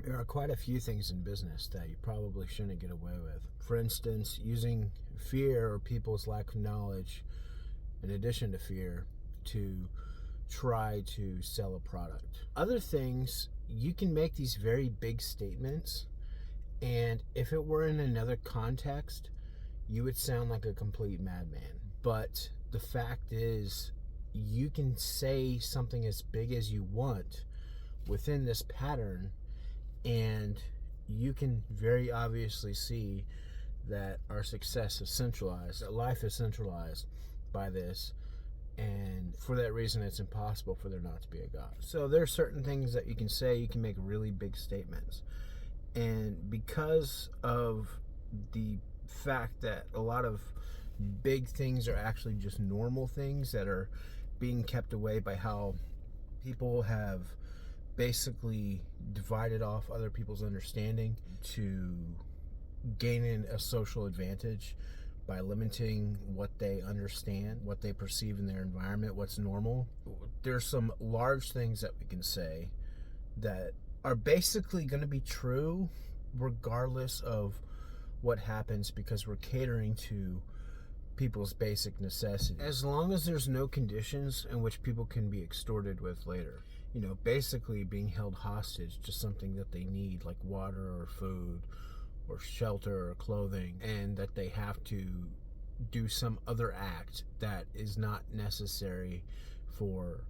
There are quite a few things in business that you probably shouldn't get away with. For instance, using fear or people's lack of knowledge, in addition to fear, to try to sell a product. Other things, you can make these very big statements, and if it were in another context, you would sound like a complete madman. But the fact is, you can say something as big as you want within this pattern, and you can very obviously see that our success is centralized, that life is centralized by this, and for that reason it's impossible for there not to be a God. So there are certain things that you can say, you can make really big statements, and because of the fact that a lot of big things are actually just normal things that are being kept away by how people have basically divided off other people's understanding to gaining a social advantage by limiting what they understand, what they perceive in their environment, what's normal. There's some large things that we can say that are basically going to be true regardless of what happens, because we're catering to people's basic necessities, as long as there's no conditions in which people can be extorted with later. You know, basically being held hostage to something that they need, like water or food or shelter or clothing, and that they have to do some other act that is not necessary for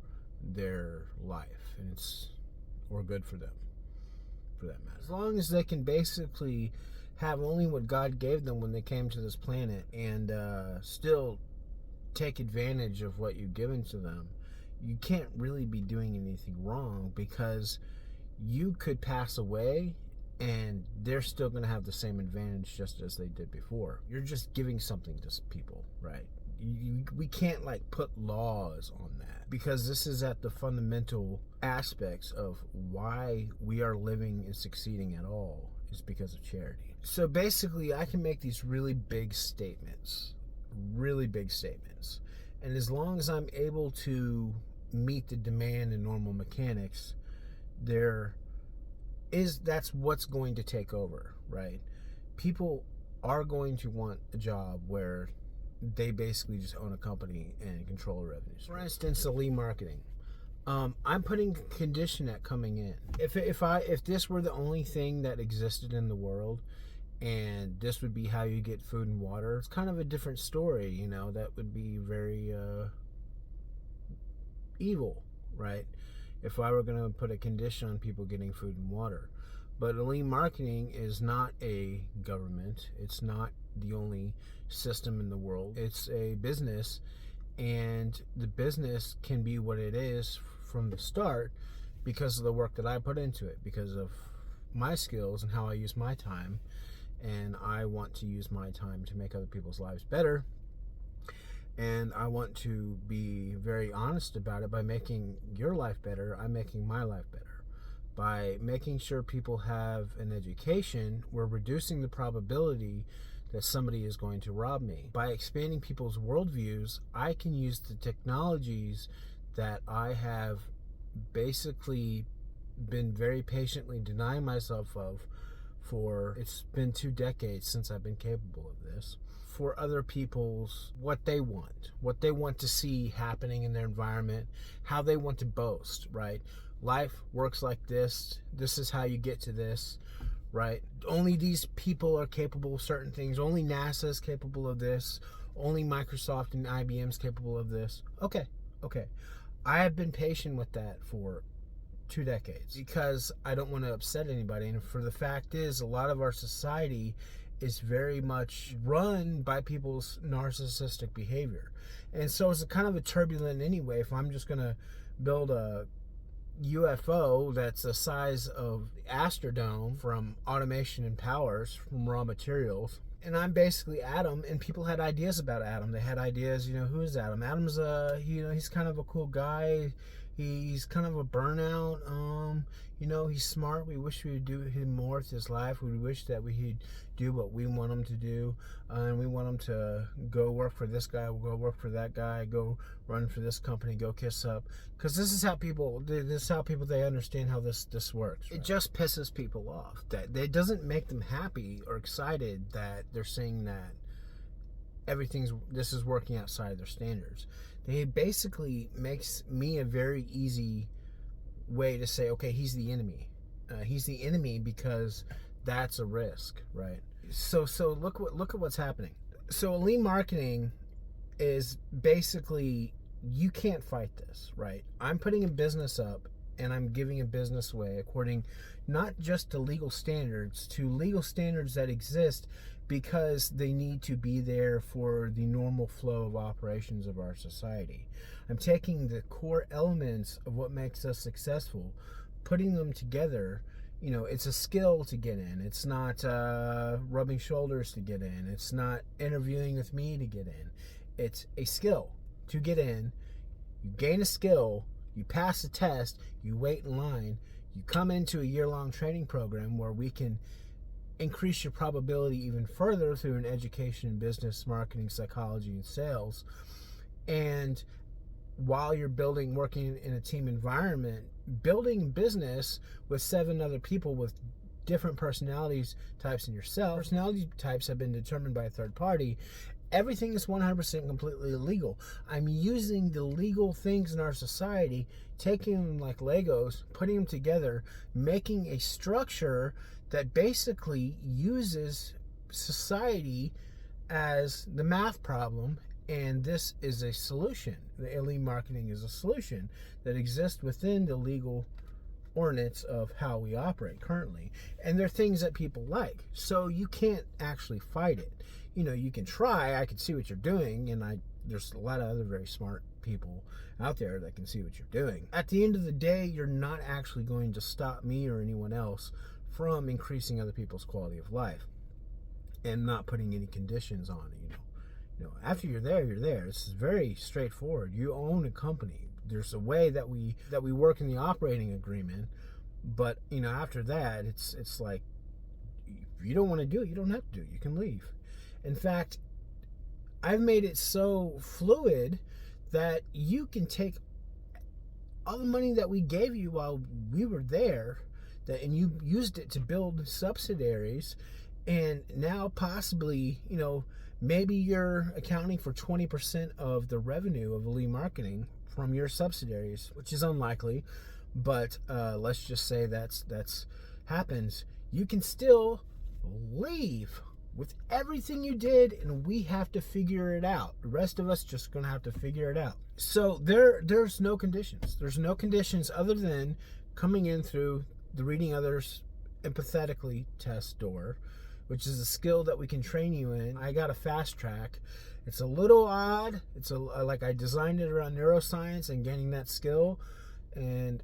their life, and it's or good for them, for that matter. As long as they can basically have only what God gave them when they came to this planet, and still take advantage of what you've given to them, you can't really be doing anything wrong, because you could pass away and they're still going to have the same advantage just as they did before. You're just giving something to people, right? We can't like put laws on that, because this is at the fundamental aspects of why we are living and succeeding at all, is because of charity. So basically, I can make these really big statements, and as long as I'm able to meet the demand in normal mechanics, that's what's going to take over, right? People are going to want a job where they basically just own a company and control revenues. For instance, elite marketing. I'm putting a condition at coming in. If this were the only thing that existed in the world, and this would be how you get food and water, it's kind of a different story, you know. That would be very evil, right? If I were going to put a condition on people getting food and water. But elite marketing is not a government. It's not the only system in the world. It's a business, and the business can be what it is from the start because of the work that I put into it, because of my skills and how I use my time. And I want to use my time to make other people's lives better. And I want to be very honest about it. By making your life better, I'm making my life better. By making sure people have an education, we're reducing the probability that somebody is going to rob me. By expanding people's worldviews, I can use the technologies that I have basically been very patiently denying myself of for, it's been 2 decades since I've been capable of this, for other people's, what they want to see happening in their environment, how they want to boast, right? Life works like this. This is how you get to this, right? Only these people are capable of certain things. Only NASA is capable of this. Only Microsoft and IBM is capable of this. Okay. I have been patient with that for 2 decades because I don't want to upset anybody. And for the fact is, a lot of our society is very much run by people's narcissistic behavior. And so it's kind of a turbulent anyway. If I'm just going to build a UFO that's the size of the Astrodome from automation and powers from raw materials, and I'm basically Adam, and people had ideas about Adam. They had ideas, who is Adam? Adam's he's kind of a cool guy. He's kind of a burnout. him. He's smart. We wish we would do him more with his life. We wish that he'd do what we want him to do. And we want him to go work for this guy, go work for that guy, go run for this company, go kiss up. Because this is how people, they understand how this works. Right? It just pisses people off. That it doesn't make them happy or excited that they're saying that this is working outside of their standards. They basically makes me a very easy way to say, okay, he's the enemy. He's the enemy because that's a risk, right? So look at what's happening. So lean marketing is basically, you can't fight this, right? I'm putting a business up and I'm giving a business away according not just to legal standards that exist because they need to be there for the normal flow of operations of our society. I'm taking the core elements of what makes us successful, putting them together. It's a skill to get in. It's not rubbing shoulders to get in. It's not interviewing with me to get in. It's a skill to get in. You gain a skill, you pass a test, you wait in line, you come into a year-long training program where we can increase your probability even further through an education in business, marketing, psychology, and sales. And while you're working in a team environment, building business with 7 other people with different personalities types than yourself. Personality types have been determined by a third party. Everything is 100% completely illegal. I'm using the legal things in our society, taking them like Legos, putting them together, making a structure that basically uses society as the math problem, and this is a solution. The lean marketing is a solution that exists within the legal ordinance of how we operate currently. And they're things that people like. So you can't actually fight it. You can try. I can see what you're doing, and there's a lot of other very smart people out there that can see what you're doing. At the end of the day, you're not actually going to stop me or anyone else from increasing other people's quality of life and not putting any conditions on it. After you're there, you're there. It's very straightforward. You own a company. There's a way that we work in the operating agreement, but after that, it's like, if you don't want to do it, you don't have to do it. You can leave. In fact, I've made it so fluid that you can take all the money that we gave you while we were there, and you used it to build subsidiaries, and now possibly, maybe you're accounting for 20% of the revenue of lean marketing from your subsidiaries, which is unlikely, but let's just say that's happens. You can still leave with everything you did, and we have to figure it out. The rest of us just gonna have to figure it out. So there's no conditions. There's no conditions other than coming in through the reading others empathetically test door, which is a skill that we can train you in. I got a fast track. It's a little odd. It's like I designed it around neuroscience and gaining that skill. And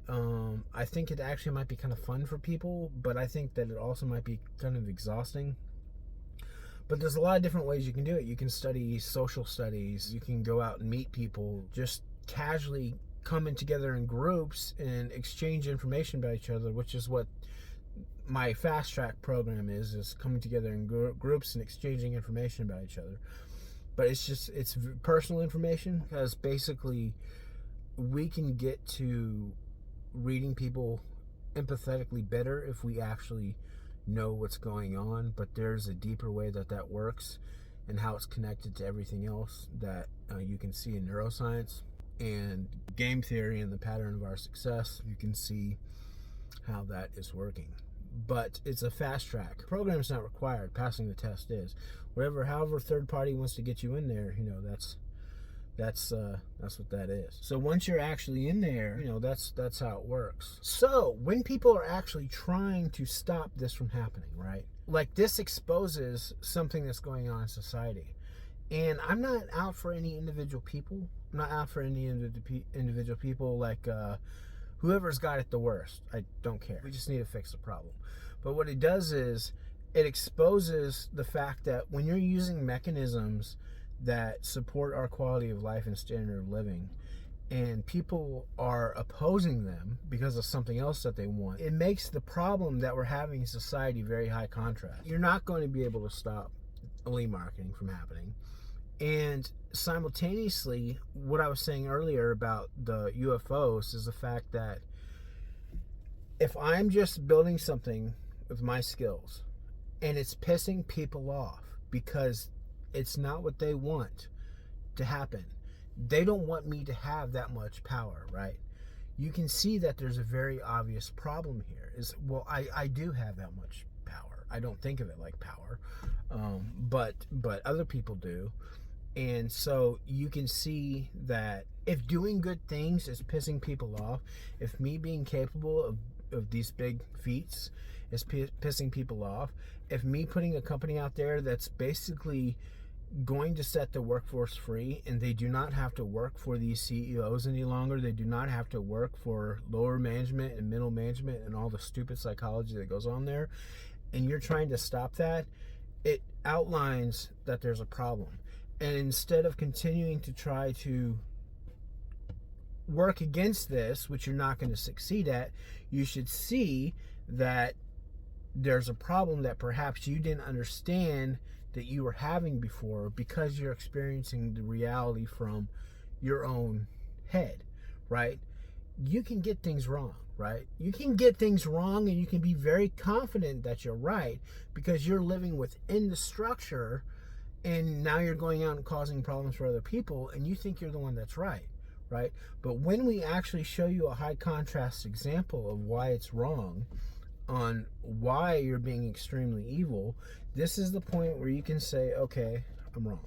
I think it actually might be kind of fun for people, but I think that it also might be kind of exhausting. But there's a lot of different ways you can do it. You can study social studies. You can go out and meet people, just casually coming together in groups and exchange information about each other, which is what my fast track program is coming together in groups and exchanging information about each other. But it's personal information, because basically we can get to reading people empathetically better if we actually know what's going on. But there's a deeper way that works, and how it's connected to everything else that you can see in neuroscience and game theory and the pattern of our success. You can see how that is working. But it's a fast track. The program's not required. Passing the test is. However third party wants to get you in there, that's what that is. So once you're actually in there, that's how it works. So when people are actually trying to stop this from happening, right? Like, this exposes something that's going on in society. And I'm not out for any individual people. I'm not out for any individual people, like whoever's got it the worst. I don't care. We just need to fix the problem. But what it does is it exposes the fact that when you're using mechanisms that support our quality of life and standard of living, and people are opposing them because of something else that they want, it makes the problem that we're having in society very high contrast. You're not going to be able to stop elite marketing from happening. And simultaneously, what I was saying earlier about the UFOs is the fact that if I'm just building something with my skills and it's pissing people off because it's not what they want to happen, they don't want me to have that much power, right? You can see that there's a very obvious problem here. Well, I do have that much power. I don't think of it like power, but other people do. And so you can see that if doing good things is pissing people off, if me being capable of these big feats is pissing people off, if me putting a company out there that's basically going to set the workforce free and they do not have to work for these CEOs any longer, they do not have to work for lower management and middle management and all the stupid psychology that goes on there, and you're trying to stop that, it outlines that there's a problem. And instead of continuing to try to work against this, which you're not going to succeed at, you should see that there's a problem that perhaps you didn't understand that you were having before because you're experiencing the reality from your own head, right? You can get things wrong, right? You can get things wrong and you can be very confident that you're right because you're living within the structure, and now you're going out and causing problems for other people and you think you're the one that's right, right? But when we actually show you a high contrast example of why it's wrong, on why you're being extremely evil, this is the point where you can say, okay, I'm wrong.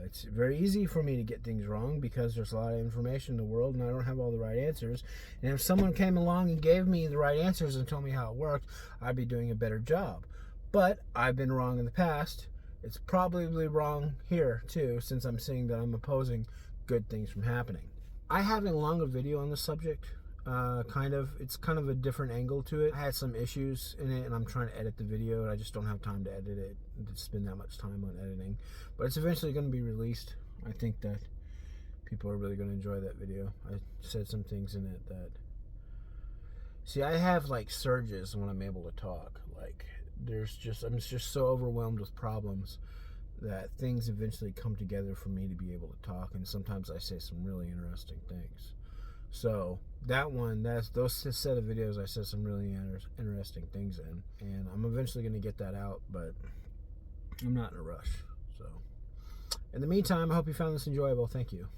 It's very easy for me to get things wrong because there's a lot of information in the world and I don't have all the right answers. And if someone came along and gave me the right answers and told me how it worked, I'd be doing a better job. But I've been wrong in the past. It's probably wrong here too, since I'm seeing that I'm opposing good things from happening. I have a longer video on the subject. It's kind of a different angle to it. I had some issues in it and I'm trying to edit the video and I just don't have time to edit it, to spend that much time on editing. But it's eventually going to be released. I think that people are really going to enjoy that video. I said some things in it that... See, I have like surges when I'm able to talk. Like, I'm just so overwhelmed with problems that things eventually come together for me to be able to talk, and sometimes I say some really interesting things. So those set of videos I said some really interesting things in, and I'm eventually going to get that out, but I'm not in a rush. So in the meantime, I hope you found this enjoyable. Thank you.